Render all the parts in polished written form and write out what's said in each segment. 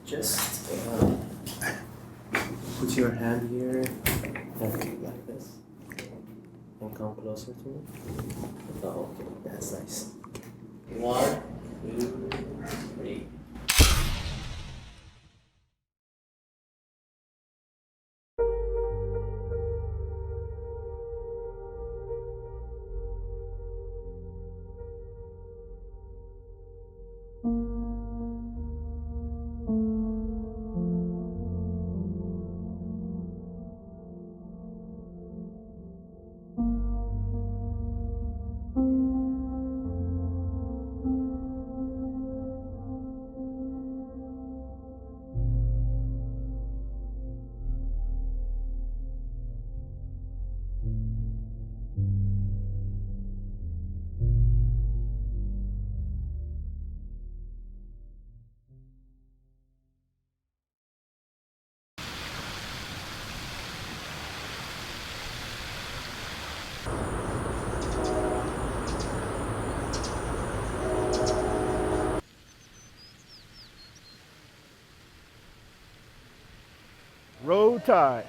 Just put your hand here and like this. And come closer to me. Oh, okay, that's nice. 1, 2, 3. Roll Tide.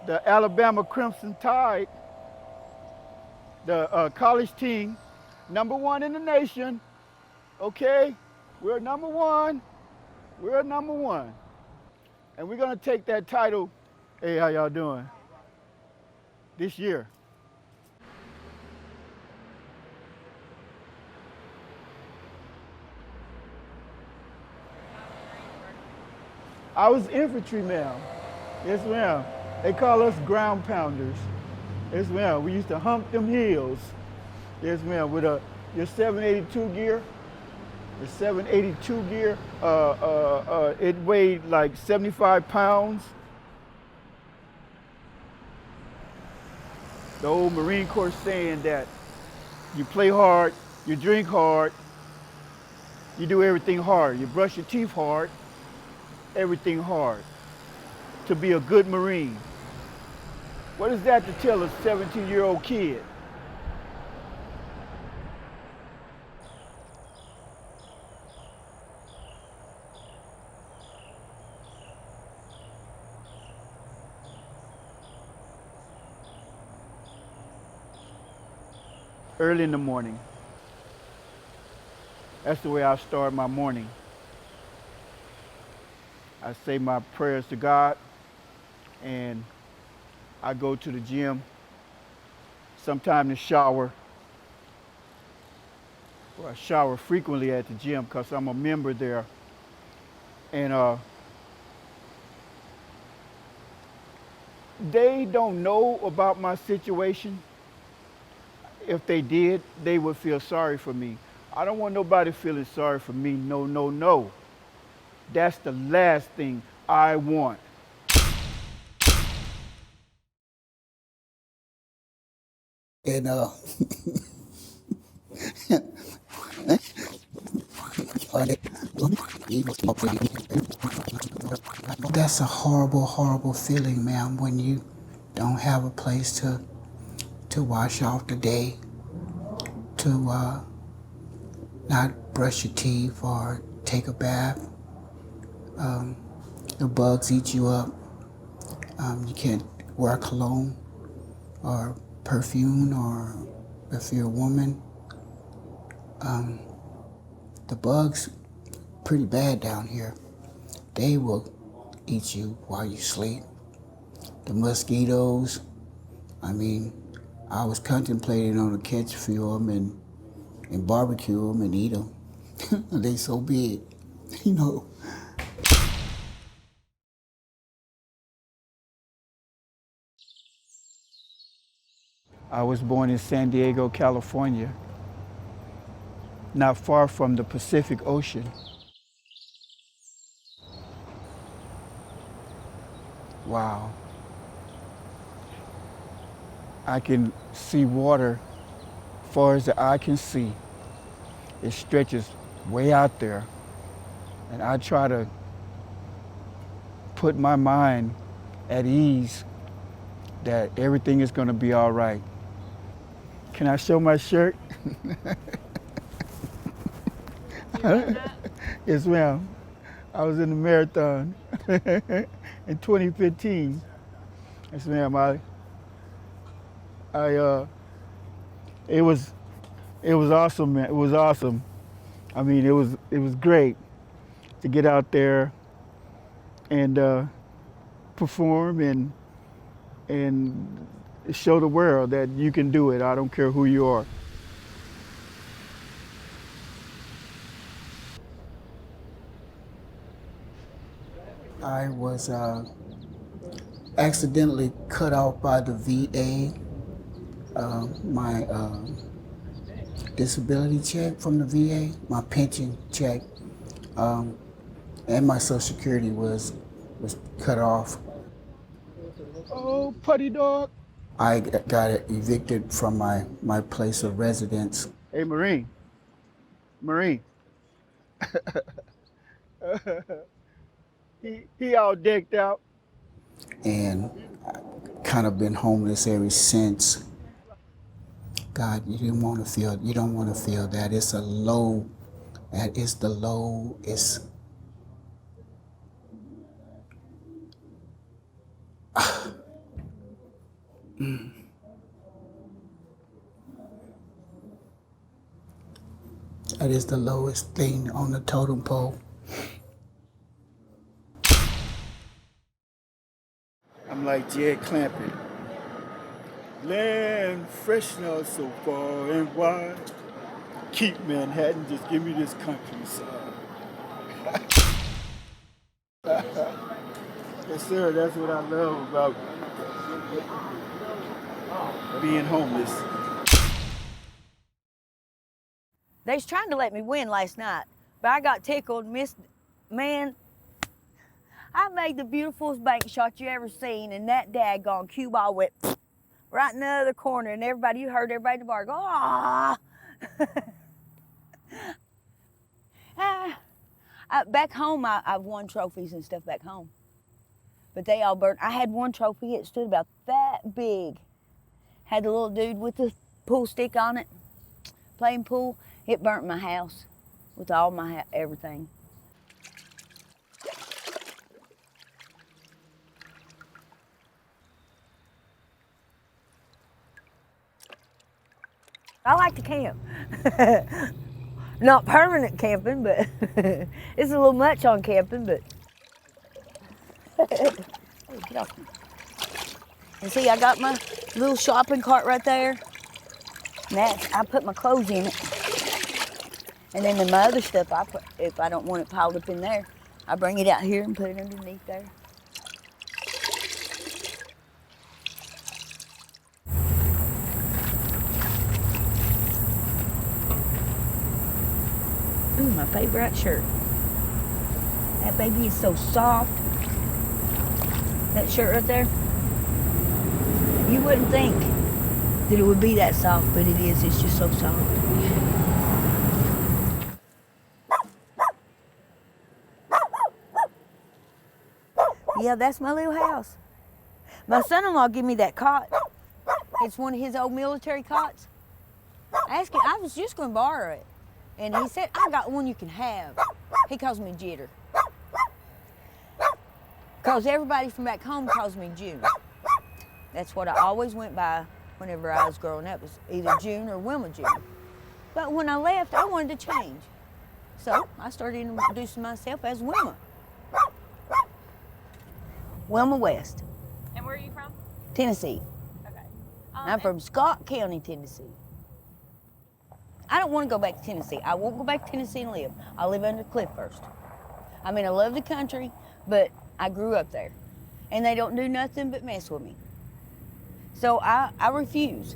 The Alabama Crimson Tide, the college team, #1 in the nation. Okay, we're #1. We're #1, and we're gonna take that title. Hey, how y'all doing? This year. I was infantryman. Yes, ma'am. They call us ground pounders. Yes, ma'am. We used to hump them hills. Yes, ma'am. With your 782 gear. The 782 gear. It weighed like 75 pounds. The old Marine Corps saying that you play hard, you drink hard, you do everything hard. You brush your teeth hard, everything hard. To be a good Marine. What is that to tell a 17-year-old kid? Early in the morning. That's the way I start my morning. I say my prayers to God, and I go to the gym, sometime to shower. Well, I shower frequently at the gym because I'm a member there. And they don't know about my situation. If they did, they would feel sorry for me. I don't want nobody feeling sorry for me. No, no, no. That's the last thing I want. And that's a horrible, horrible feeling, ma'am, when you don't have a place to wash off the day, to not brush your teeth or take a bath. The bugs eat you up. You can't wear cologne or perfume, or if you're a woman. The bugs pretty bad down here. They will eat you while you sleep. The mosquitoes, I mean, I was contemplating on a catch a few of them and barbecue them and eat them. They so big, you know. I was born in San Diego, California, not far from the Pacific Ocean. Wow. I can see water far as the eye can see. It stretches way out there. And I try to put my mind at ease that everything is gonna be all right. Can I show my shirt? Yes, ma'am. I was in the marathon in 2015. Yes, ma'am. I, it was awesome, man. It was awesome. I mean, it was great to get out there and perform and show the world that you can do it. I don't care who you are. I was accidentally cut off by the VA. My disability check from the VA, my pension check, and my Social Security was cut off. Oh, putty dog. I got evicted from my place of residence. Hey, Marine. Marine. he all decked out. And I kind of been homeless ever since. God, you don't want to feel that. It's a low, that is the low, it's, that is the lowest thing on the totem pole. I'm like Jed Clampett. Land fresh now so far and wide. Keep Manhattan, just give me this countryside. Yes, sir, that's what I love about being homeless. They was trying to let me win last night, but I got tickled, man, I made the beautifulest bank shot you ever seen, and that daggone cue ball went right in the other corner, and everybody, you heard everybody in the bar go, ah. Back home, I've won trophies and stuff back home, but they all burnt. I had one trophy, it stood about that big. Had the little dude with the pool stick on it, playing pool. It burnt my house with all my everything. I like to camp. Not permanent camping, but it's a little much on camping, but. Hey, get off me. And see, I got my little shopping cart right there. And I put my clothes in it. And then my other stuff, if I don't want it piled up in there, I bring it out here and put it underneath there. Ooh, my favorite shirt. That baby is so soft. That shirt right there. You wouldn't think that it would be that soft, but it is. It's just so soft. Yeah, that's my little house. My son-in-law gave me that cot. It's one of his old military cots. I was just going to borrow it. And he said, I got one you can have. He calls me Jitter. Because everybody from back home calls me June. That's what I always went by whenever I was growing up, was either June or Wilma June. But when I left, I wanted to change. So I started introducing myself as Wilma. Wilma West. And where are you from? Tennessee. Okay. I'm from Scott County, Tennessee. I don't want to go back to Tennessee. I won't go back to Tennessee and live. I'll live under Cliff first. I mean, I love the country, but I grew up there. And they don't do nothing but mess with me. So I refuse.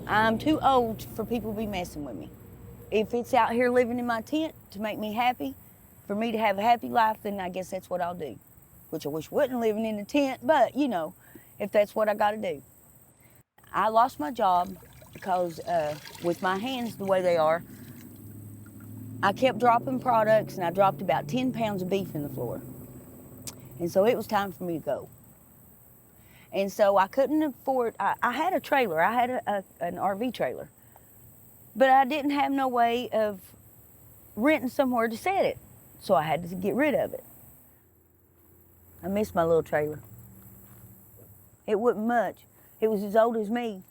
I'm too old for people to be messing with me. If it's out here living in my tent to make me happy, for me to have a happy life, then I guess that's what I'll do. Which I wish wasn't living in a tent, but you know, if that's what I gotta do. I lost my job because with my hands the way they are, I kept dropping products and I dropped about 10 pounds of beef in the floor. And so it was time for me to go. And so I couldn't afford, I had a trailer, I had an RV trailer, but I didn't have no way of renting somewhere to set it. So I had to get rid of it. I miss my little trailer. It wasn't much. It was as old as me.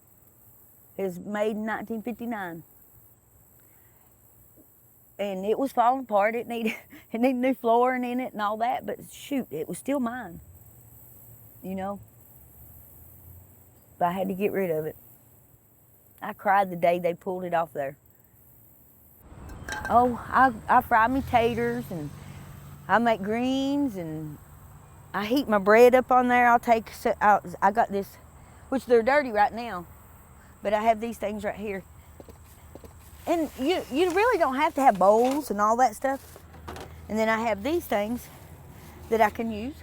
It was made in 1959. And it was falling apart. It needed new flooring in it and all that, but shoot, it was still mine, you know? But I had to get rid of it. I cried the day they pulled it off there. Oh, I fry me taters, and I make greens, and I heat my bread up on there. I got this, which they're dirty right now, but I have these things right here. And you really don't have to have bowls and all that stuff. And then I have these things that I can use.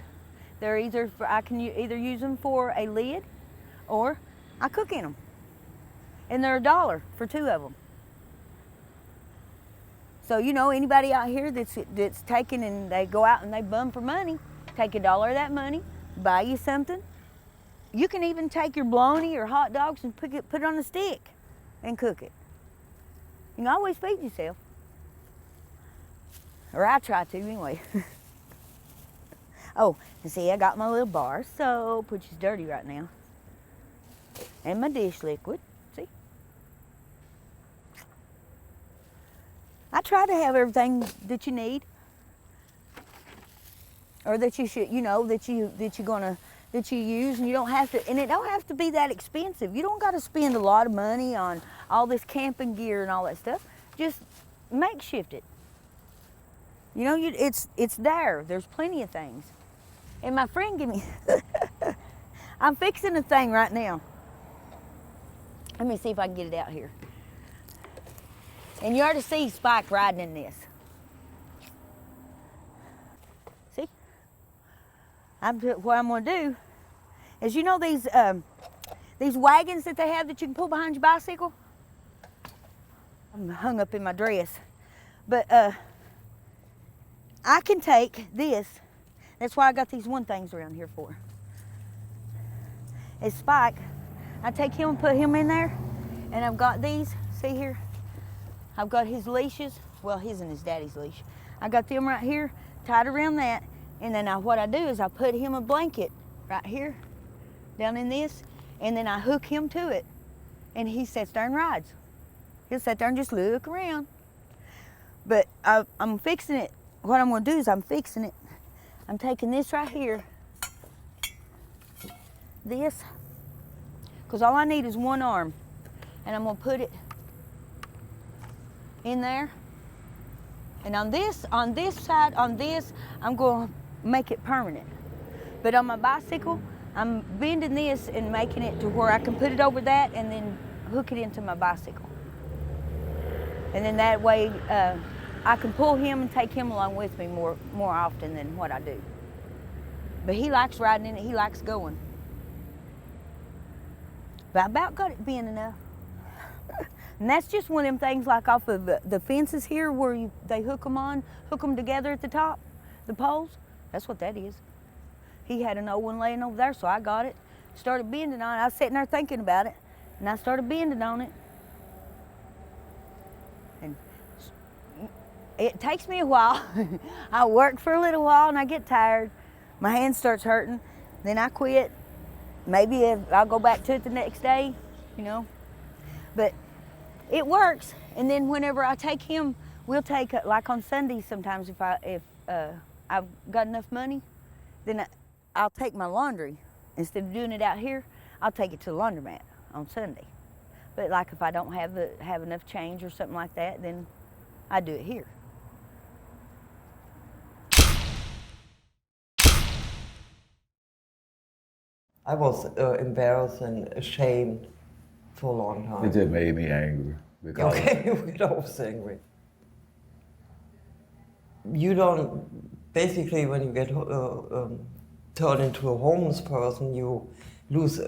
They're I can either use them for a lid, or I cook in them. And they're $1 for 2 of them. So, you know, anybody out here that's taking and they go out and they bum for money, take $1 of that money, buy you something. You can even take your bologna or hot dogs and put it on a stick and cook it. You can always feed yourself. Or I try to anyway. Oh, and see, I got my little bar of soap, which is dirty right now. And my dish liquid, see? I try to have everything that you need. Or that you should, you know, that you use, and you don't have to, and it don't have to be that expensive. You don't got to spend a lot of money on all this camping gear and all that stuff. Just makeshift it. You know, it's there. There's plenty of things. And my friend gave me, I'm fixing a thing right now. Let me see if I can get it out here. And you already see Spike riding in this. See? What I'm gonna do is, you know these wagons that they have that you can pull behind your bicycle? I'm hung up in my dress. But I can take this. That's why I got these one things around here for. It's Spike. I take him and put him in there, and I've got these, see here? I've got his leashes, well, his and his daddy's leash. I got them right here, tied around that, and then what I do is I put him a blanket right here, down in this, and then I hook him to it, and he sits there and rides. He'll sit there and just look around. But I'm fixing it. What I'm gonna do is I'm fixing it. I'm taking this right here, this, because all I need is one arm, and I'm gonna put it in there. And on this side, I'm gonna make it permanent. But on my bicycle, I'm bending this and making it to where I can put it over that and then hook it into my bicycle. And then that way, I can pull him and take him along with me more often than what I do. But he likes riding in it, he likes going. But I about got it bent enough. And that's just one of them things like off of the fences here where they hook them together at the top, the poles. That's what that is. He had an old one laying over there, so I got it, started bending on it. I was sitting there thinking about it, and I started bending on it. And it takes me a while. I work for a little while and I get tired. My hand starts hurting, then I quit. Maybe I'll go back to it the next day, you know. But it works. And then whenever I take him, we'll take, like on Sundays sometimes if I've got enough money, then I'll take my laundry. Instead of doing it out here, I'll take it to the laundromat on Sunday. But like if I don't have enough change or something like that, then I do it here. I was embarrassed and ashamed for a long time. It just made me angry. Because Okay, we're always angry. You don't, basically when you get turned into a homeless person, you lose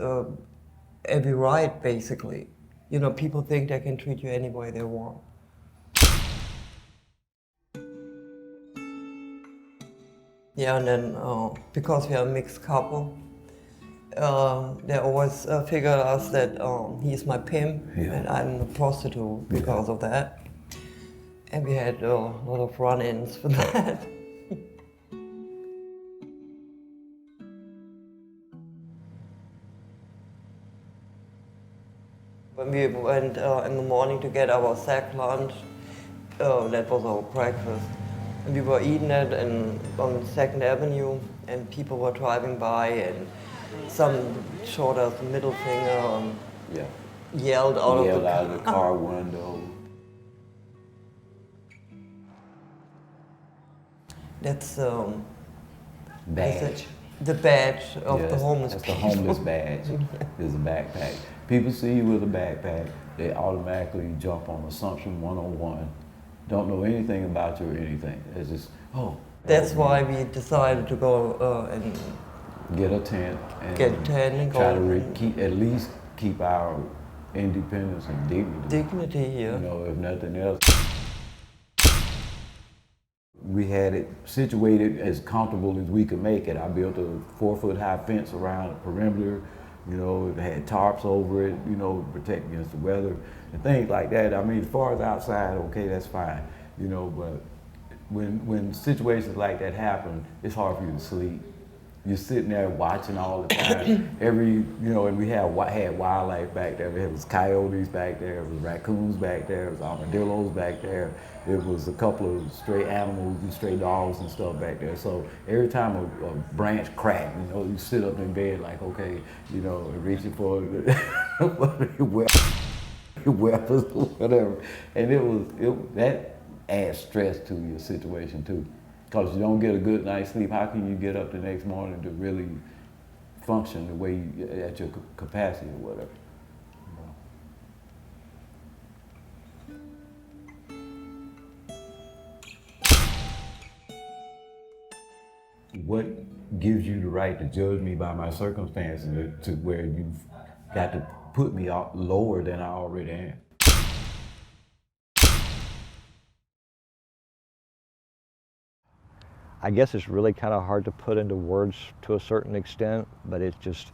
every right, basically. You know, people think they can treat you any way they want. Yeah, and then because we are a mixed couple, they always figured us that he's my pimp Yeah. and I'm a prostitute because of that. And we had a lot of run-ins for that. When we went in the morning to get our sack lunch, that was our breakfast. And we were eating it on 2nd Avenue, and people were driving by, and some showed us the middle finger, Yeah. yelled out of Yelled the out of the car window. That's Badge. the badge of Yeah, the homeless that's people. the homeless badge. Is a backpack. People see you with a backpack, they automatically jump on assumption 101. Don't know anything about you or anything. It's just, oh. That's why we decided to go and get a tent and get a tent and try go to keep, at least keep our independence and dignity. dignity here. You know, if nothing else. We had it situated as comfortable as we could make it. I built a 4-foot high fence around the perimeter. You know, it had tarps over it, you know, to protect against the weather and things like that. I mean, as far as outside, okay, that's fine. You know, but when situations like that happen, it's hard for you to sleep. You're sitting there watching all the time. And we had wildlife back there. There was coyotes back there, there was raccoons back there, there was armadillos back there. It was a couple of stray animals and stray dogs and stuff back there. So every time a branch cracked, you know, you sit up in bed like, okay, you know, reaching for weapons or whatever. And that adds stress to your situation too. Because you don't get a good night's sleep, how can you get up the next morning to really function the way at your capacity or whatever? What gives you the right to judge me by my circumstances to where you've got to put me out lower than I already am? I guess it's really kind of hard to put into words to a certain extent, but it's just,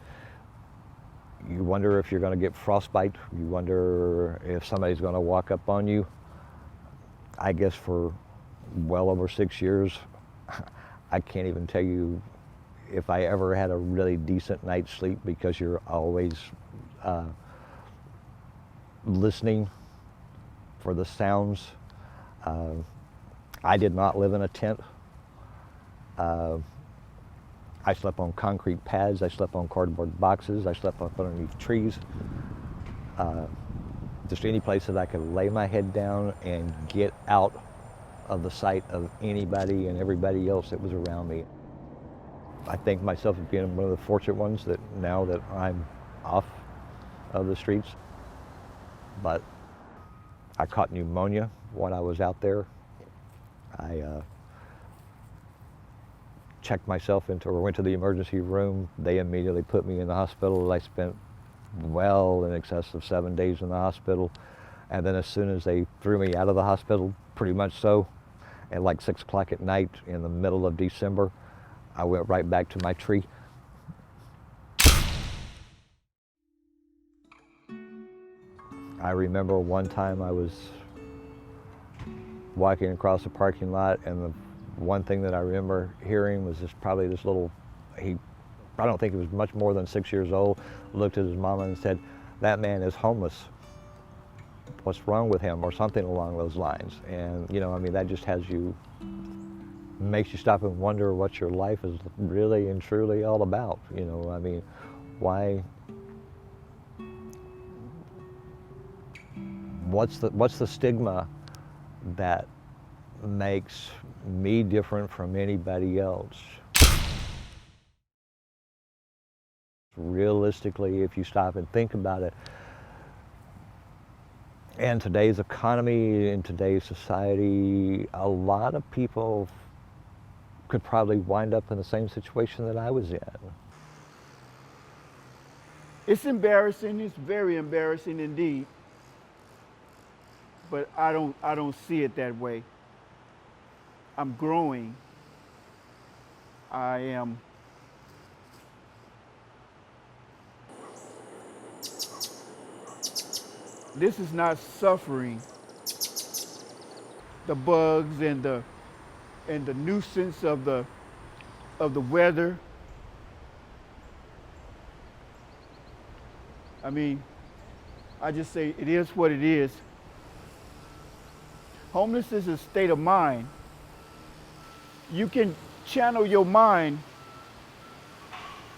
you wonder if you're going to get frostbite. You wonder if somebody's going to walk up on you. I guess for well over 6 years, I can't even tell you if I ever had a really decent night's sleep, because you're always listening for the sounds. I did not live in a tent. I slept on concrete pads, I slept on cardboard boxes, I slept up underneath trees. Just any place that I could lay my head down and get out of the sight of anybody and everybody else that was around me. I think myself as being one of the fortunate ones that now that I'm off of the streets. But I caught pneumonia when I was out there. I checked myself into, or went to the emergency room. They immediately put me in the hospital. I spent well in excess of 7 days in the hospital. And then as soon as they threw me out of the hospital, pretty much so, at like 6 o'clock at night in the middle of December, I went right back to my tree. I remember one time I was walking across the parking lot, and the one thing that I remember hearing was probably this little, I don't think he was much more than 6 years old, looked at his mama and said, "That man is homeless. What's wrong with him?" or something along those lines. And you know, I mean, that just makes you stop and wonder what your life is really and truly all about. You know, I mean, what's the stigma that makes me different from anybody else? Realistically, if you stop and think about it, in today's economy, in today's society, a lot of people could probably wind up in the same situation that I was in. It's embarrassing. It's very embarrassing indeed. But I don't see it that way. I'm growing. I am This is not suffering. The bugs and the nuisance of the weather. I mean, I just say it is what it is. Homelessness is a state of mind. You can channel your mind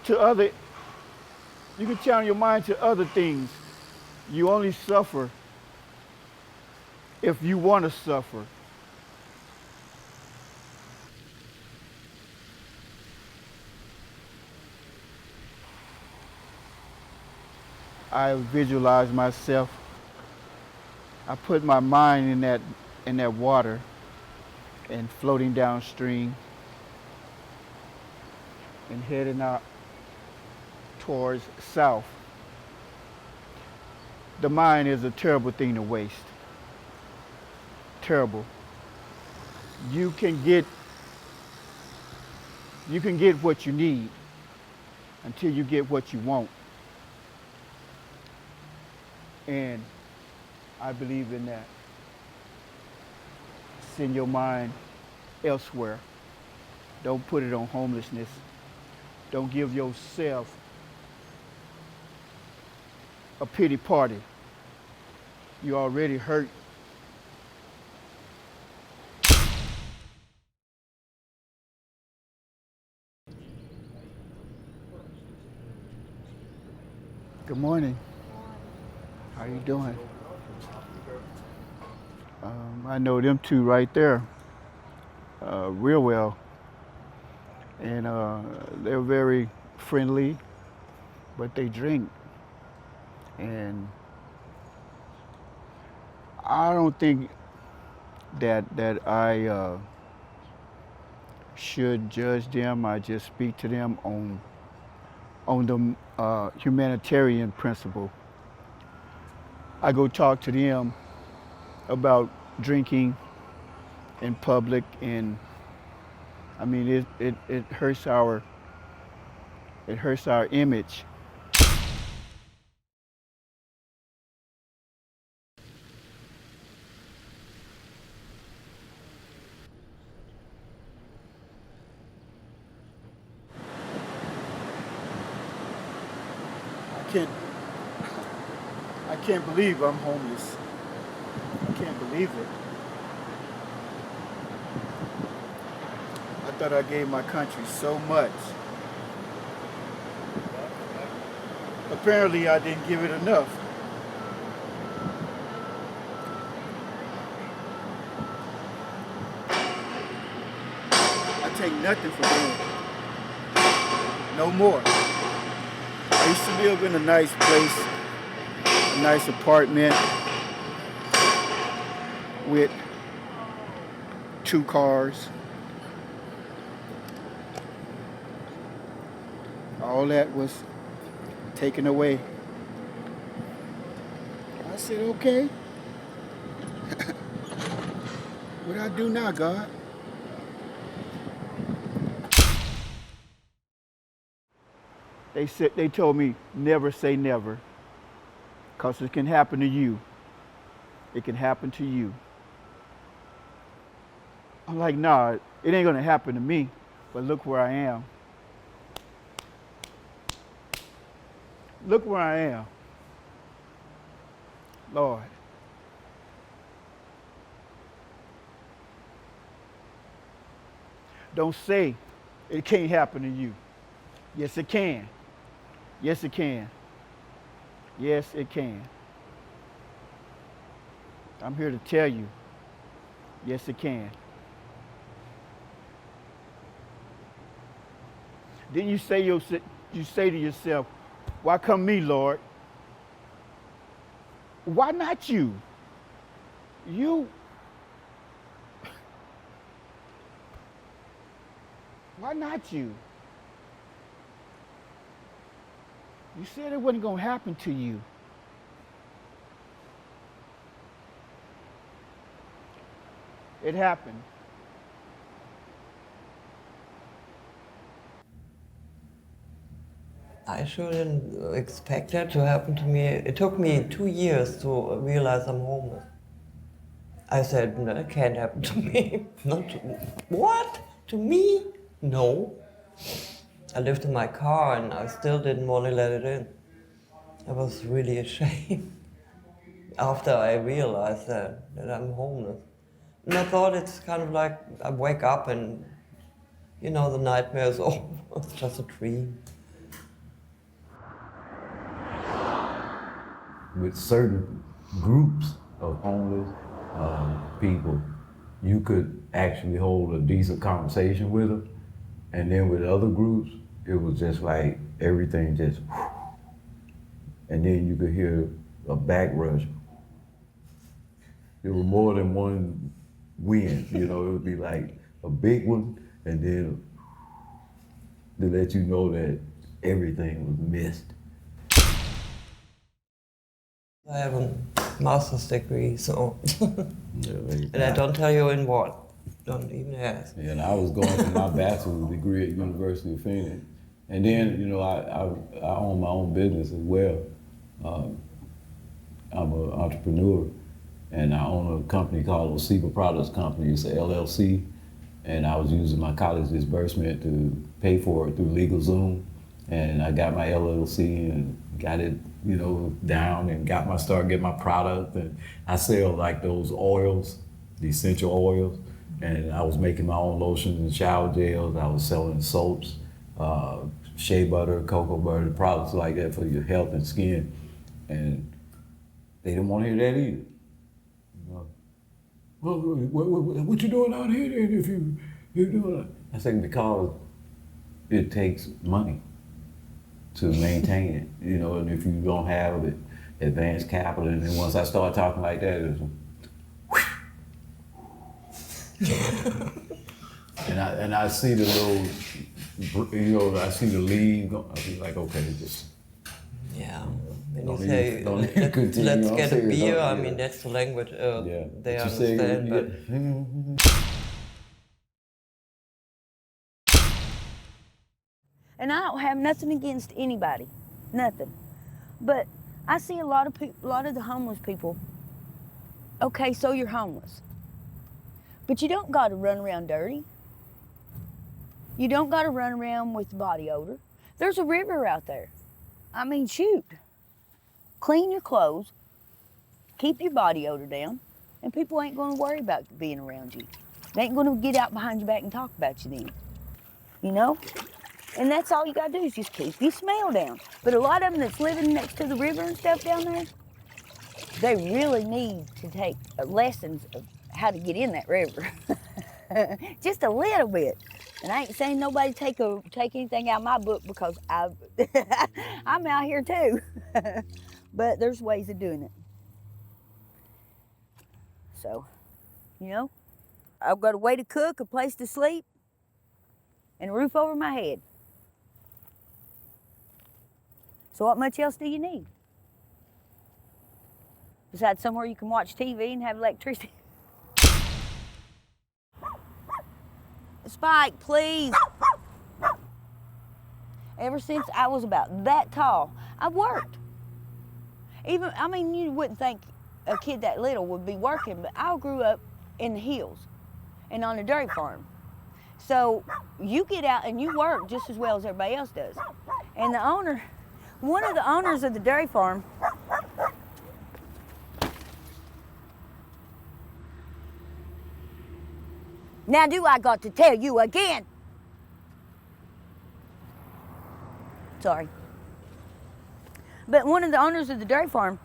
to other you can channel your mind to other things. You only suffer if you want to suffer. I visualize myself. I put my mind in that water and floating downstream and heading out towards south. The mind is a terrible thing to waste. Terrible. You can get what you need until you get what you want. And I believe in that. Send your mind elsewhere. Don't put it on homelessness. Don't give yourself a pity party. You already hurt. Good morning. How you doing? I know them two right there real well. And they're very friendly, but they drink. And I don't think that I should judge them. I just speak to them on the humanitarian principle. I go talk to them about drinking in public, and I mean it hurts our image. I can't believe I'm homeless. I can't believe it. I thought I gave my country so much. Apparently I didn't give it enough. I take nothing for granted. No more. I used to live in a nice place, a nice apartment with 2 cars. All that was taken away. I said, okay. What do I do now, God? They told me never say never, because it can happen to you. It can happen to you. I'm like, nah, it ain't gonna happen to me, but look where I am. Look where I am. Lord. Don't say it can't happen to you. Yes, it can. Yes, it can. Yes, it can. I'm here to tell you, yes, it can. Then you say to yourself, why come me, Lord? Why not you? You. Why not you? You said it wasn't going to happen to you. It happened. I sure didn't expect that to happen to me. It took me 2 years to realize I'm homeless. I said, no, that can't happen to me. Not to me. What? To me? No. I lived in my car and I still didn't want to let it in. I was really ashamed after I realized that I'm homeless. And I thought it's kind of like I wake up and, you know, the nightmare's over. It's just a dream. With certain groups of homeless people, you could actually hold a decent conversation with them. And then with other groups, it was just like everything just, and then you could hear a back rush. There was more than one wind, you know, it would be like a big one, and then to let you know that everything was missed. I have a master's degree, so, Yeah, and I don't tell you in what. Don't even ask. Yeah, and I was going for my bachelor's degree at University of Phoenix. And then, you know, I own my own business as well. I'm an entrepreneur, and I own a company called Oseba Products Company. It's an LLC, and I was using my college disbursement to pay for it through LegalZoom. And I got my LLC and got it, you know, down and getting my product. And I sell like those oils, the essential oils. And I was making my own lotions and shower gels. I was selling soaps, shea butter, cocoa butter, products like that for your health and skin. And they didn't want to hear that either. You know, well, what you doing out here then if you're doing that? I said, because it takes money to maintain it, you know, and if you don't have it, advanced capital, and then once I started talking like that, it was, and I see the little, you know, I see the lead. I be like, okay, just. Yeah. When you say, let's get a beer, I mean, that's the language they understand. But And I don't have nothing against anybody, nothing. But I see a lot of the homeless people. Okay, so you're homeless, but you don't got to run around dirty. You don't got to run around with body odor. There's a river out there. I mean, shoot. Clean your clothes, keep your body odor down, and people ain't going to worry about being around you. They ain't going to get out behind your back and talk about you then. You know? And that's all you got to do is just keep your smell down. But a lot of them that's living next to the river and stuff down there, they really need to take lessons of how to get in that river. Just a little bit. And I ain't saying nobody take anything out of my book because I'm out here too. But there's ways of doing it. So, you know, I've got a way to cook, a place to sleep, and a roof over my head. So what much else do you need? Besides somewhere you can watch TV and have electricity. Spike, please. Ever since I was about that tall, I've worked. Even, I mean, you wouldn't think a kid that little would be working, but I grew up in the hills and on a dairy farm. So you get out and you work just as well as everybody else does. And the owner, one of the owners of the dairy farm, now do I got to tell you again? Sorry. But one of the owners of the dairy farm,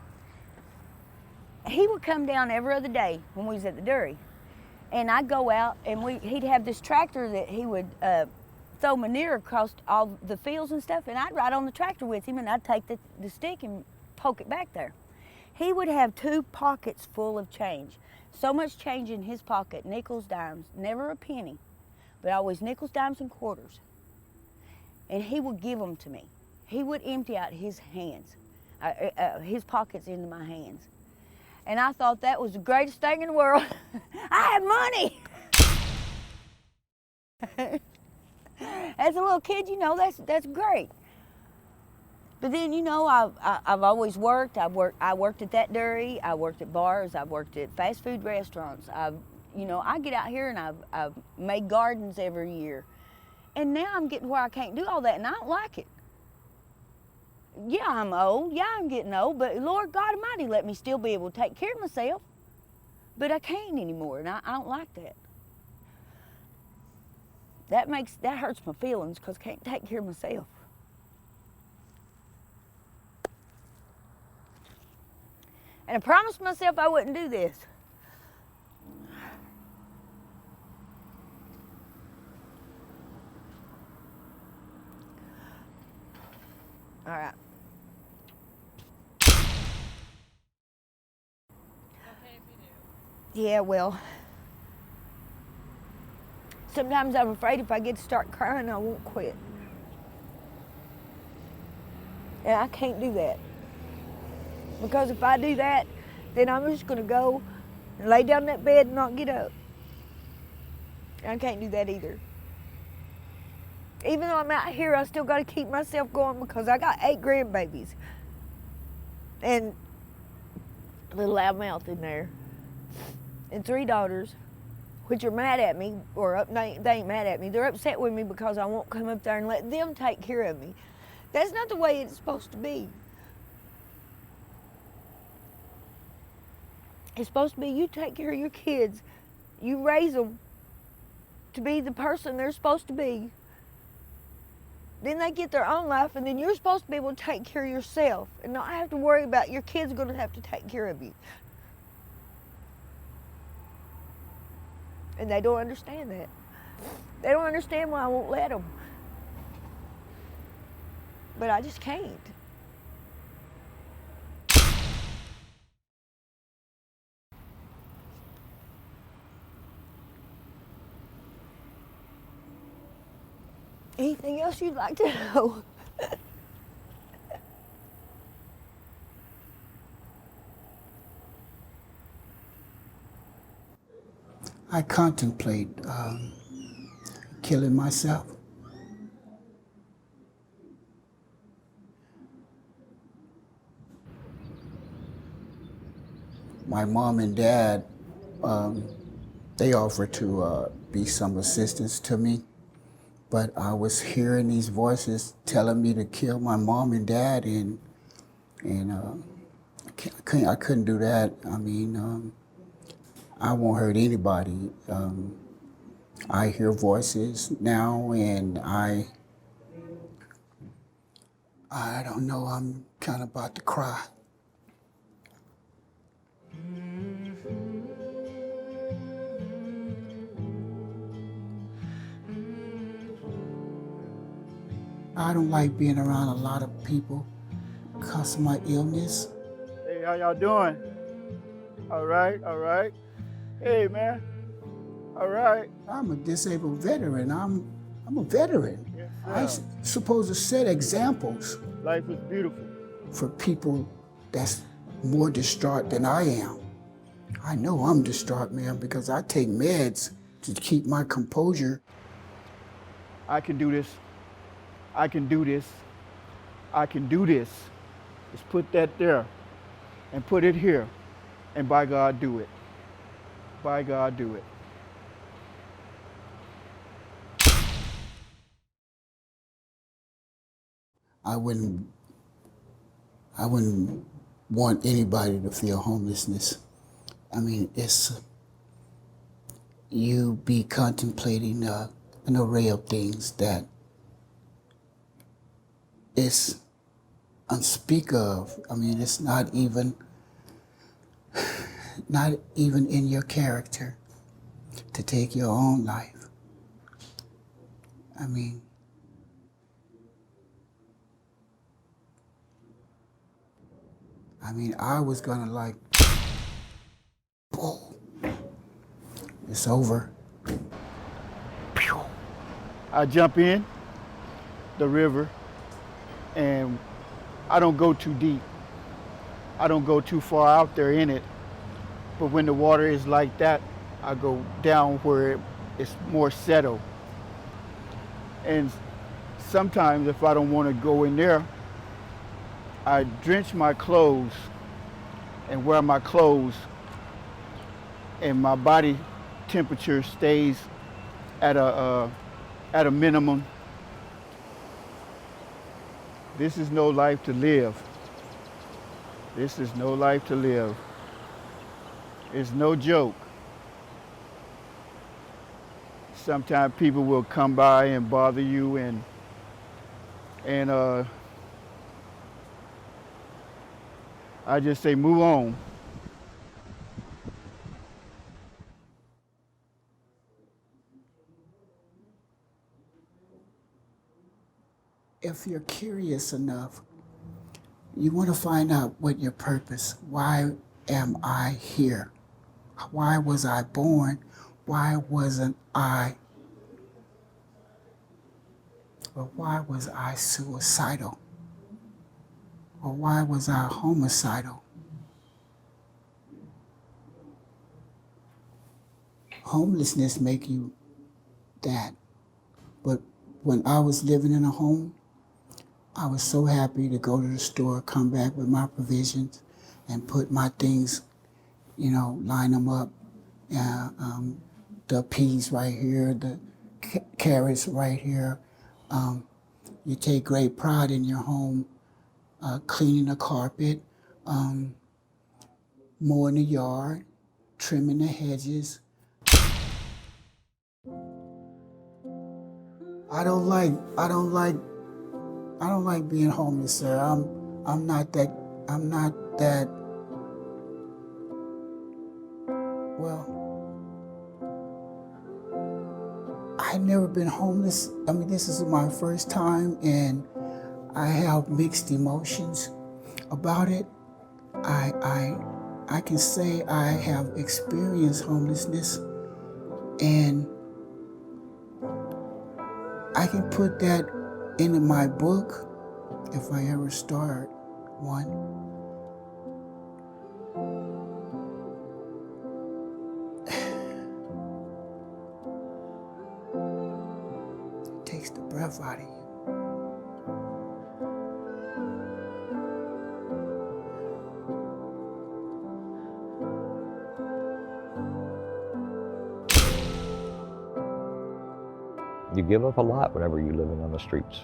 he would come down every other day when we was at the dairy. And I'd go out and he'd have this tractor that he would throw manure across all the fields and stuff, and I'd ride on the tractor with him and I'd take the stick and poke it back there. He would have 2 pockets full of change. So much change in his pocket, nickels, dimes, never a penny, but always nickels, dimes, and quarters. And he would give them to me. He would empty out his hands, his pockets into my hands. And I thought that was the greatest thing in the world. I had money. As a little kid, you know, that's great. But then, you know, I've always worked. I worked at that dairy. I worked at bars. I worked at fast food restaurants. You know, I get out here and I've made gardens every year. And now I'm getting where I can't do all that, and I don't like it. Yeah, I'm old. Yeah, I'm getting old. But Lord God Almighty let me still be able to take care of myself. But I can't anymore, and I don't like that. That hurts my feelings because I can't take care of myself. And I promised myself I wouldn't do this. All right. Yeah, well, sometimes I'm afraid if I get to start crying, I won't quit. And I can't do that. Because if I do that, then I'm just going to go and lay down in that bed and not get up. And I can't do that either. Even though I'm out here, I still got to keep myself going because I got 8 grandbabies. And a little loudmouth in there. And 3 daughters, which are mad at me, or they ain't mad at me. They're upset with me because I won't come up there and let them take care of me. That's not the way it's supposed to be. It's supposed to be you take care of your kids. You raise them to be the person they're supposed to be. Then they get their own life, and then you're supposed to be able to take care of yourself and not have to worry about your kids going to have to take care of you. And they don't understand that. They don't understand why I won't let them. But I just can't. Anything else you'd like to know? I contemplate killing myself. My mom and dad, they offered to be some assistance to me, but I was hearing these voices telling me to kill my mom and dad, and I couldn't do that. I mean, I won't hurt anybody. I hear voices now, and I don't know, I'm kind of about to cry. I don't like being around a lot of people because of my illness. Hey, how y'all doing? All right, all right. Hey, man. All right. I'm a disabled veteran. I'm a veteran. Yes, I'm supposed to set examples Life is beautiful. for people that's more distraught than I am. I know I'm distraught, man, because I take meds to keep my composure. I can do this. I can do this. I can do this. Just put that there and put it here. And by God, do it. By God, do it. I wouldn't want anybody to feel homelessness. I mean, you be contemplating an array of things that is unspeakable. I mean, it's not even in your character to take your own life. I mean, I was gonna like, whoa, it's over. I jump in the river and I don't go too deep. I don't go too far out there in it. But when the water is like that, I go down where it's more settled. And sometimes if I don't want to go in there, I drench my clothes and wear my clothes, and my body temperature stays at a minimum. This is no life to live. This is no life to live. It's no joke. Sometimes people will come by and bother you, and I just say move on. If you're curious enough, you want to find out what your purpose. Why am I here? Why was I born? Why wasn't I? Or why was I suicidal? Or why was I homicidal? Homelessness make you that. But when I was living in a home, I was so happy to go to the store, come back with my provisions, and put my things, line them up. The peas right here, the carrots right here. You take great pride in your home, cleaning the carpet, mowing the yard, trimming the hedges. I don't like being homeless, sir. I'm not that, well, I've never been homeless. I mean, this is my first time, and I have mixed emotions about it. I can say I have experienced homelessness, and I can put that into my book if I ever start one. It takes the breath out of you. You give up a lot whenever you're living on the streets.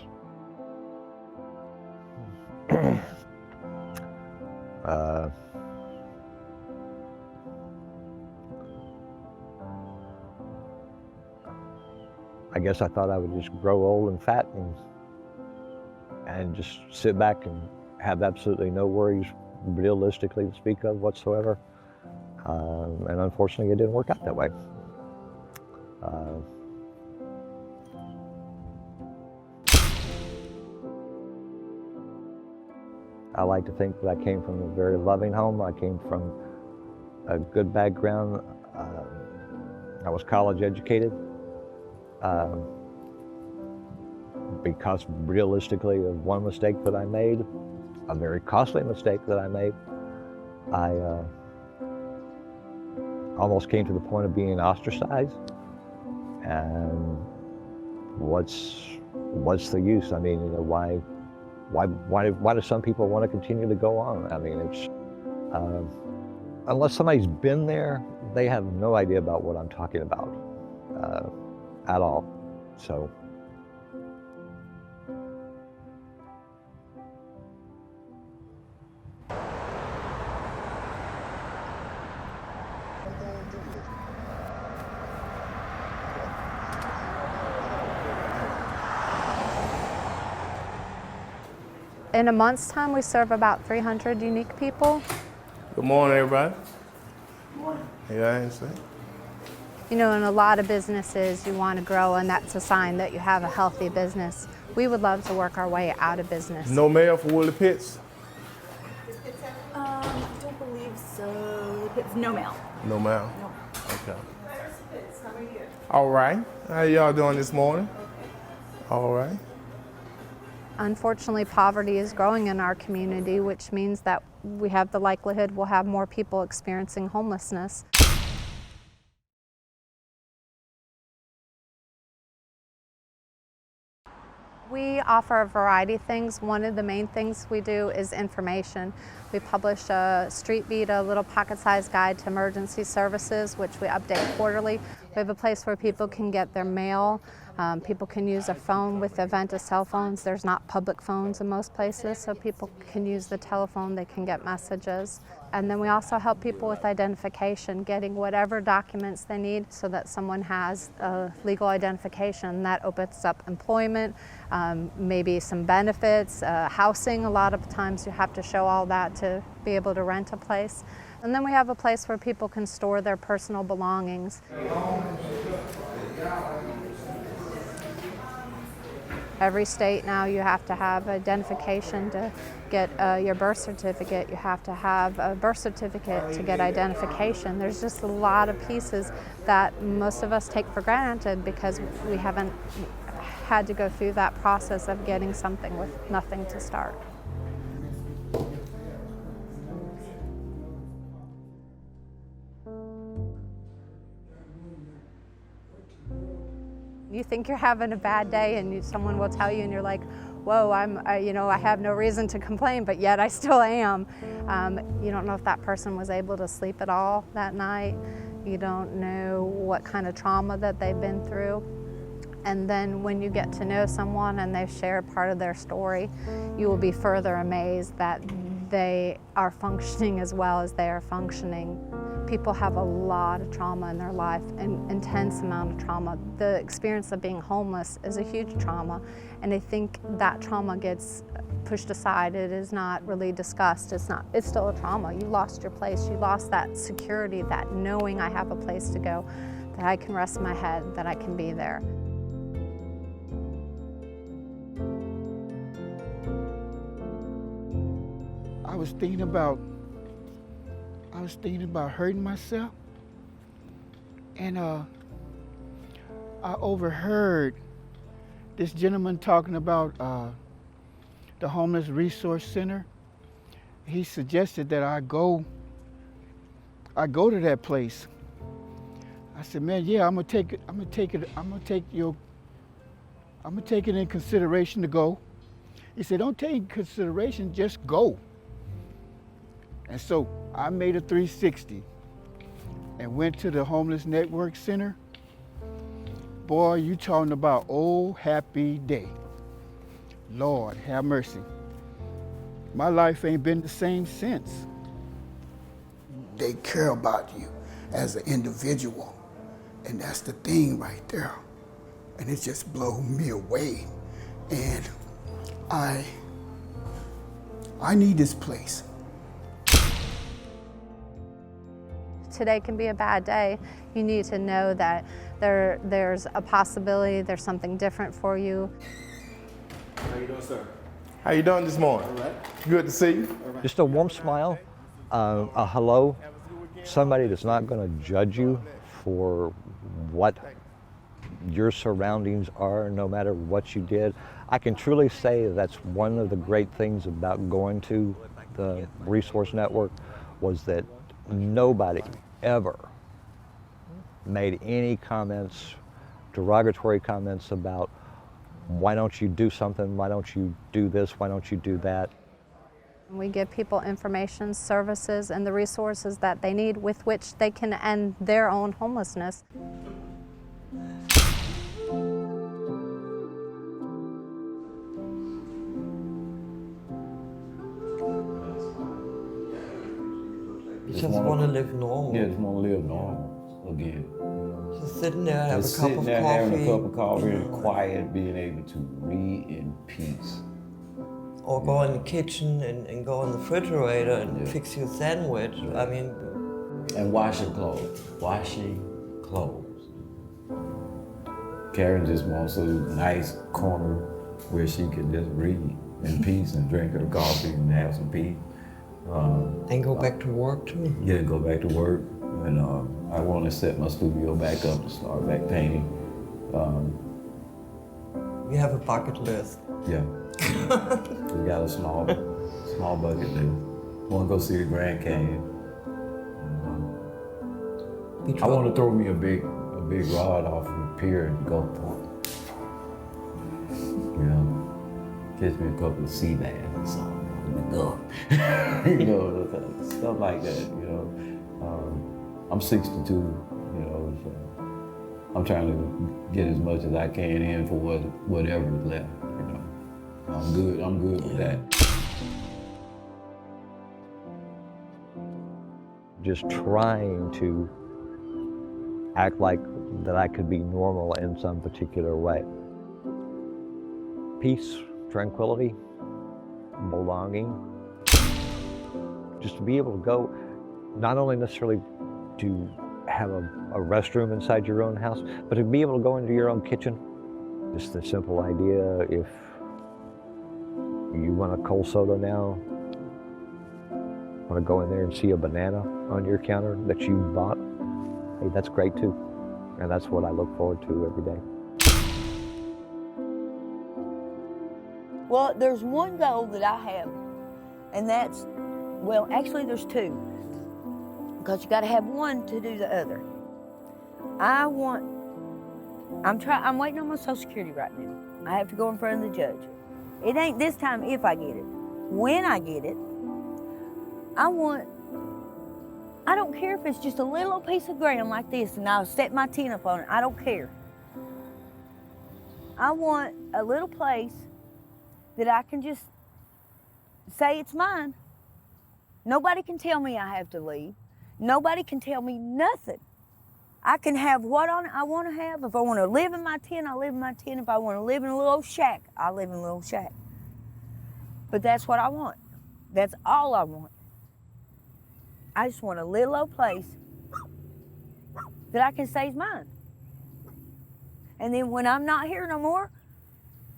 I guess I thought I would just grow old and fat and just sit back and have absolutely no worries, realistically to speak of whatsoever. And unfortunately, it didn't work out that way. I like to think that I came from a very loving home. I came from a good background. I was college educated. Because realistically of one mistake that I made, a very costly mistake that I made, I almost came to the point of being ostracized. And what's the use? I mean, why do some people want to continue to go on? I mean, it's unless somebody's been there, they have no idea about what I'm talking about at all. So. In a month's time, we serve about 300 unique people. Good morning, everybody. Good morning. Yeah, I ain't say. You know, in a lot of businesses, you want to grow, and that's a sign that you have a healthy business. We would love to work our way out of business. No mail for Woolly Pits? I don't believe so. It's no mail. No mail? No. Okay. All right. How y'all doing this morning? All right. Unfortunately, poverty is growing in our community, which means that we have the likelihood we'll have more people experiencing homelessness. We offer a variety of things. One of the main things we do is information. We publish a Street Beat, a little pocket-sized guide to emergency services, which we update quarterly. We have a place where people can get their mail. People can use a phone with Aventa cell phones. There's not public phones in most places, so people can use the telephone, they can get messages. And then we also help people with identification, getting whatever documents they need so that someone has a legal identification. That opens up employment, maybe some benefits, housing. A lot of times you have to show all that to be able to rent a place. And then we have a place where people can store their personal belongings. Every state now you have to have identification to get your birth certificate. You have to have a birth certificate to get identification. There's just a lot of pieces that most of us take for granted because we haven't had to go through that process of getting something with nothing to start. You think you're having a bad day and someone will tell you and you're like, whoa, I have no reason to complain, but yet I still am. You don't know if that person was able to sleep at all that night. You don't know what kind of trauma that they've been through. And then when you get to know someone and they've shared part of their story, you will be further amazed that they are functioning as well as they are functioning. People have a lot of trauma in their life, an intense amount of trauma. The experience of being homeless is a huge trauma, and I think that trauma gets pushed aside. It is not really discussed. It's still a trauma. You lost your place. You lost that security, that knowing I have a place to go, that I can rest my head, that I can be there. I was thinking about hurting myself, and I overheard this gentleman talking about the Homeless Resource Center. He suggested that I go to that place. I said, man, yeah, I'm gonna take it in consideration to go. He said, don't take in consideration, just go. And so I made a 360 and went to the Homeless Network Center. Boy, you talking about old happy day. Lord, have mercy. My life ain't been the same since. They care about you as an individual, and that's the thing right there. And it just blew me away. And I need this place. Today can be a bad day. You need to know that there's a possibility, there's something different for you. How you doing, sir? How you doing this morning? All right. Good to see you. Just a warm smile, a hello, somebody that's not going to judge you for what your surroundings are, no matter what you did. I can truly say that's one of the great things about going to the Resource Network, was that nobody ever made any comments, derogatory comments about why don't you do something, why don't you do this, why don't you do that. We give people information, services, and the resources that they need with which they can end their own homelessness. You just want to live normal. Yeah, just want to live normal again. Just sitting there, have Just a cup sitting of there, coffee. having a cup of coffee and quiet, being able to read in peace. Or go in the kitchen and go in the refrigerator and fix your sandwich. I mean, And washing clothes. Washing clothes. Karen just wants a nice corner where she can just read in peace and drink her coffee and have some peace. and go back to work too. Yeah, go back to work. And I want to set my studio back up and start back painting. You have a bucket list. Yeah. We got a small bucket list. Want to go see the Grand Canyon. I want to throw me a big rod off the pier and go for it. You know. catch me a couple of sea bass or something in the Gulf. You know, stuff like that, you know. I'm 62, you know, so I'm trying to get as much as I can in for whatever is left, you know. I'm good with that. Just trying to act like that I could be normal in some particular way. Peace, tranquility, belonging. Just to be able to go, not only necessarily to have a restroom inside your own house, but to be able to go into your own kitchen. Just the simple idea, if you want a cold soda now, want to go in there and see a banana on your counter that you bought, hey, that's great too. And that's what I look forward to every day. Well, there's one goal that I have, and that's, well, actually there's two, because you got to have one to do the other. I'm waiting on my Social Security right now. I have to go in front of the judge. It ain't this time if I get it. When I get it, I don't care if it's just a little old piece of ground like this and I'll set my tent up on it. I don't care. I want a little place that I can just say it's mine. Nobody can tell me I have to leave. Nobody can tell me nothing. I can have what I want to have. If I want to live in my tent, I live in my tent. If I want to live in a little old shack, I live in a little shack. But that's what I want. That's all I want. I just want a little old place that I can say is mine. And then when I'm not here no more,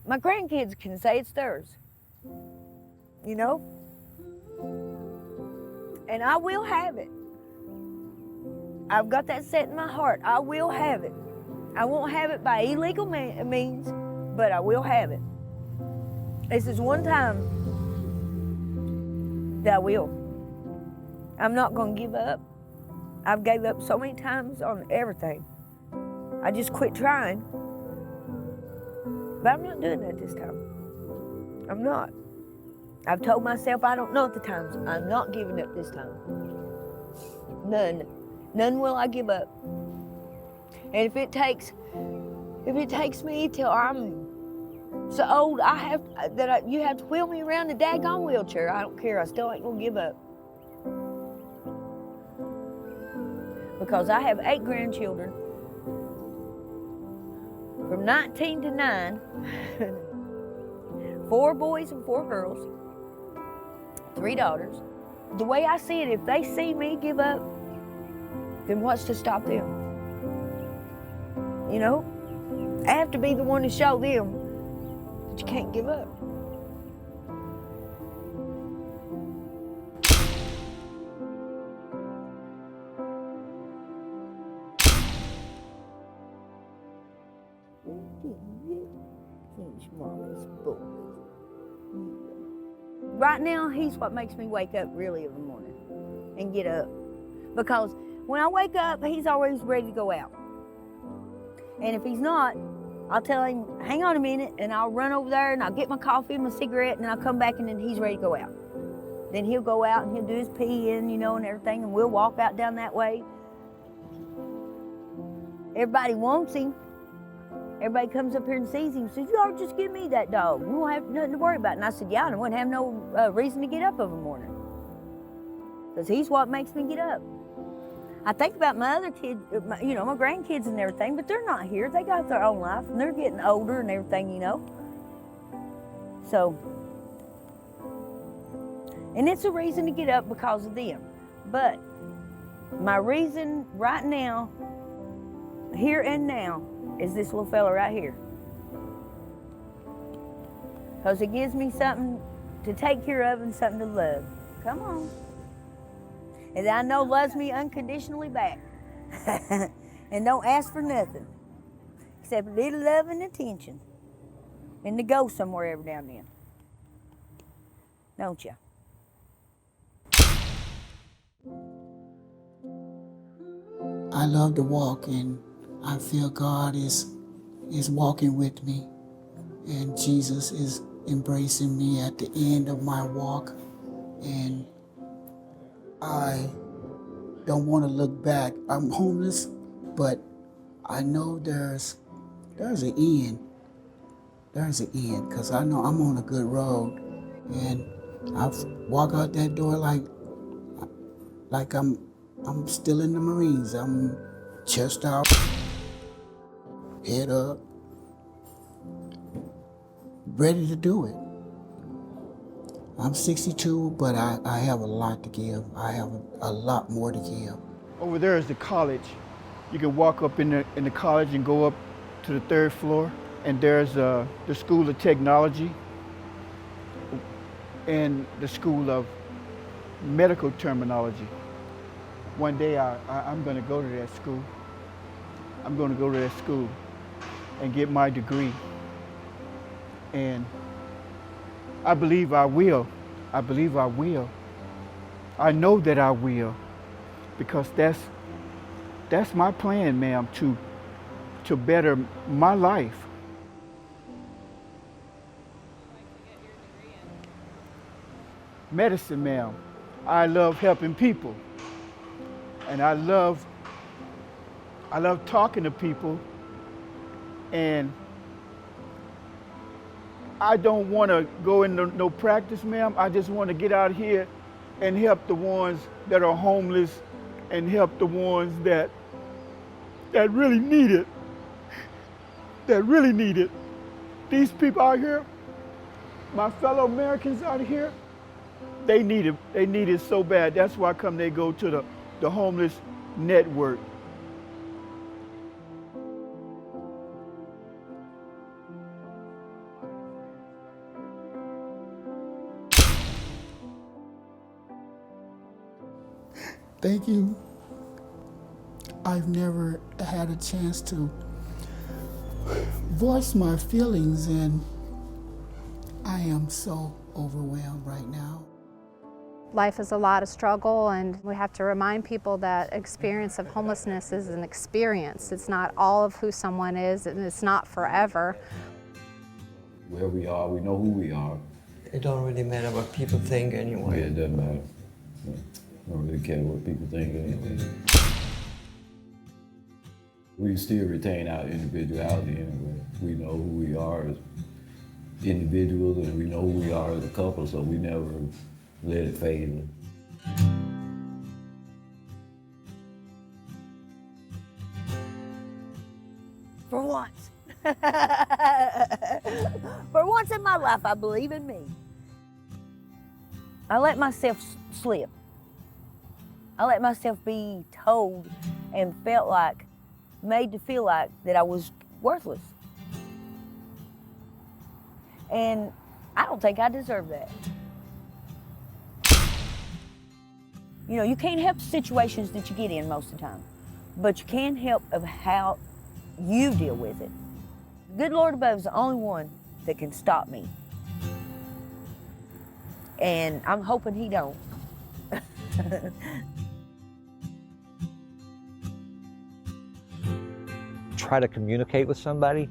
my grandkids can say it's theirs. You know? And I will have it. I've got that set in my heart. I will have it. I won't have it by illegal means, but I will have it. This is one time that I will. I'm not going to give up. I've gave up so many times on everything. I just quit trying. But I'm not doing that this time. I'm not. I've told myself I don't know at the times. I'm not giving up this time. None. None will I give up. And if it takes me till I'm so old, you have to wheel me around the daggone wheelchair, I don't care. I still ain't gonna give up. Because I have 8 grandchildren from 19 to 9, 4 boys and 4 girls, 3 daughters. The way I see it, if they see me give up, then what's to stop them? You know? I have to be the one to show them that you can't give up. Right now, he's what makes me wake up really in the morning and get up. Because when I wake up, he's always ready to go out. And if he's not, I'll tell him, hang on a minute, and I'll run over there and I'll get my coffee and my cigarette, and I'll come back and then he's ready to go out. Then he'll go out and he'll do his peeing, you know, and everything, and we'll walk out down that way. Everybody wants him. Everybody comes up here and sees him and says, you ought to just give me that dog. You won't have nothing to worry about. And I said, yeah, I wouldn't have no reason to get up of a morning. Because he's what makes me get up. I think about my other kids, you know, my grandkids and everything, but they're not here. They got their own life, and they're getting older and everything, you know. So, and it's a reason to get up because of them. But my reason right now, here and now, is this little fella right here. Because it gives me something to take care of and something to love. Come on. And I know loves me unconditionally back. And don't ask for nothing. Except a little love and attention. And to go somewhere every now and then. Don't you? I love to walk, and I feel God is walking with me, and Jesus is embracing me at the end of my walk, and I don't want to look back. I'm homeless, but I know there's an end. There's an end, because I know I'm on a good road, and I walk out that door like I'm still in the Marines. I'm chest out, head up, ready to do it. I'm 62, but I have a lot to give. I have a lot more to give. Over there is the college. You can walk up in the college and go up to the 3rd floor, and there's the School of Technology and the School of Medical Terminology. One day I'm going to go to that school. I'm going to go to that school and get my degree. And I believe I will. I believe I will. I know that I will, because that's my plan, ma'am, to better my life. Medicine, ma'am. I love helping people, and I love talking to people, and I don't want to go into no practice, ma'am. I just want to get out here and help the ones that are homeless and help the ones that really need it. That really need it. These people out here, my fellow Americans out here, they need it. They need it so bad. That's why they go to the homeless network. Thank you. I've never had a chance to voice my feelings, and I am so overwhelmed right now. Life is a lot of struggle, and we have to remind people that experience of homelessness is an experience. It's not all of who someone is, and it's not forever. Where we are, we know who we are. It don't really matter what people think anyway. Yeah, it doesn't matter. I don't really care what people think anyway. We still retain our individuality anyway. We know who we are as individuals, and we know who we are as a couple, so we never let it fade. For once. For once in my life, I believe in me. I let myself slip. I let myself be told and made to feel like that I was worthless. And I don't think I deserve that. You know, you can't help the situations that you get in most of the time, but you can help of how you deal with it. The good Lord above is the only one that can stop me. And I'm hoping he don't. Try to communicate with somebody.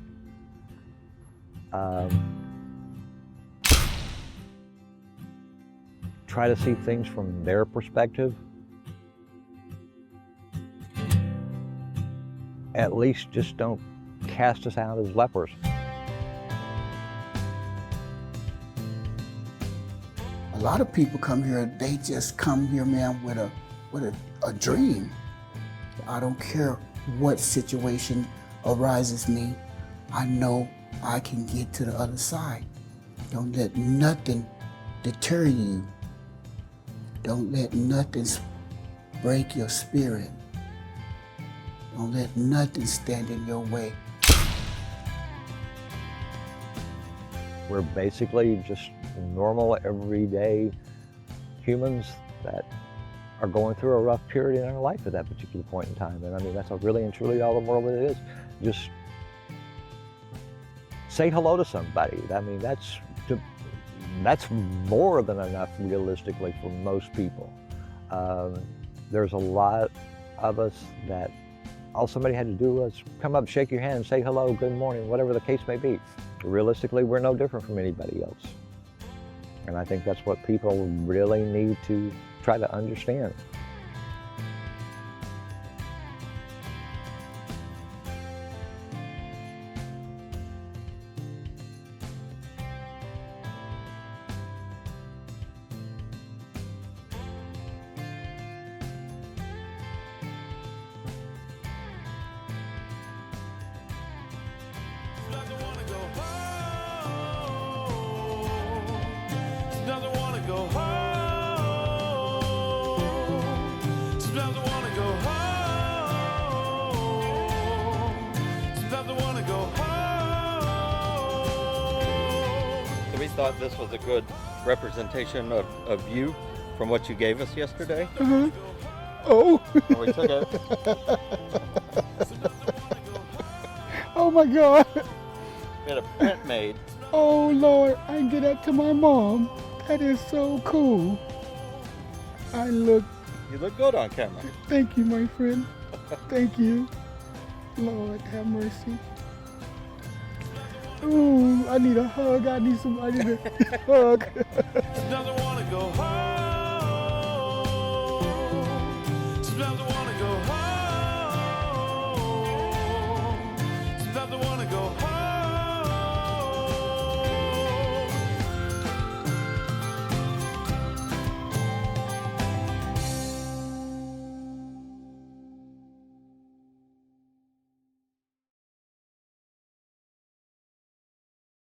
Try to see things from their perspective. At least just don't cast us out as lepers. A lot of people come here, they just come here, man, with a dream. I don't care what situation arises me, I know I can get to the other side. Don't let nothing deter you. Don't let nothing break your spirit. Don't let nothing stand in your way. We're basically just normal, everyday humans that are going through a rough period in our life at that particular point in time. And I mean, that's really and truly all the world it is. Just say hello to somebody. I mean, that's more than enough realistically for most people. There's a lot of us that all somebody had to do was come up, shake your hand, say hello, good morning, whatever the case may be. Realistically, we're no different from anybody else. And I think that's what people really need to try to understand. We thought this was a good representation of you from what you gave us yesterday. Oh. We took it. Oh my God. We had a print made. Oh Lord, I can get that to my mom. That is so cool. You look good on camera. Thank you, my friend. Thank you. Lord, have mercy. Ooh, I need a hug. I need a hug.